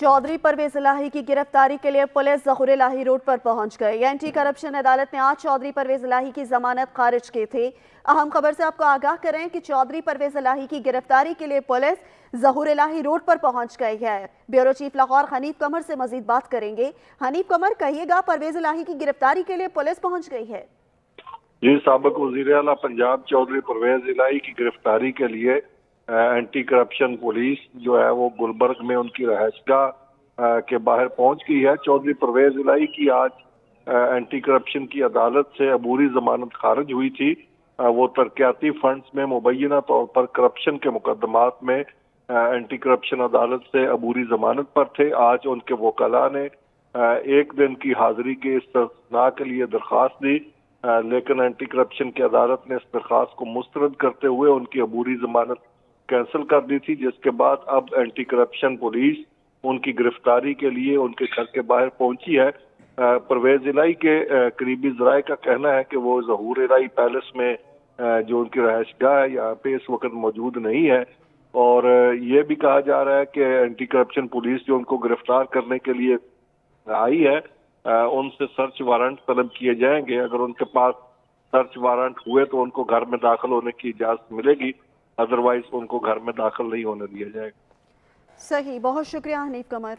चौधरी परवेज इलाही की गिरफ्तारी के लिए पुलिस ज़हूर इलाही रोड पर पहुंच गई। एंटी करप्शन अदालत ने आज चौधरी परवेज इलाही की जमानत खारिज की थी। अहम खबर से आपको आगाह करें कि चौधरी परवेज इलाही की गिरफ्तारी के लिए पुलिस ज़हूर इलाही रोड पर पहुंच गई है। ब्यूरो चीफ लाहौर हनीफ कमर से मजीद बात करेंगे। हनीफ कमर, कहिएगा, परवेज इलाही की गिरफ्तारी के लिए पुलिस पहुंच गई है। जी, साबिक वज़ीर आला पंजाब चौधरी परवेज इलाही की गिरफ्तारी के लिए एंटी करप्शन पुलिस जो है वो गुलबर्ग में उनकी रहायशगाह के बाहर पहुंच गई है। चौधरी परवेज इलाही की आज एंटी करप्शन की अदालत से अबूरी जमानत खारिज हुई थी। वो तरक्याती फंड्स में मुबैना तौर पर करप्शन के मुकदमात में एंटी करप्शन अदालत से अबूरी जमानत पर थे। आज उनके वकला ने एक दिन की हाजिरी के इस्तिस्ना के लिए दरख्वास्त दी, लेकिन एंटी करप्शन की अदालत ने इस दरख्वास्त को मुस्तरद करते हुए उनकी अबूरी जमानत कैंसिल कर दी थी, जिसके बाद अब एंटी करप्शन पुलिस उनकी गिरफ्तारी के लिए उनके घर के बाहर पहुंची है। परवेज इलाही के करीबी ज़राए का कहना है कि वो ज़हूर इलाही पैलेस में जो उनकी रहायशगाह है यहाँ पे इस वक्त मौजूद नहीं है। और ये भी कहा जा रहा है कि एंटी करप्शन पुलिस जो उनको गिरफ्तार करने के लिए आई है उनसे सर्च वारंट तलब किए जाएंगे। अगर उनके पास सर्च वारंट हुए तो उनको घर में दाखिल होने की इजाजत मिलेगी, अदरवाइज उनको घर में दाखिल नहीं होने दिया जाएगा। सही, बहुत शुक्रिया हनीफ कमर।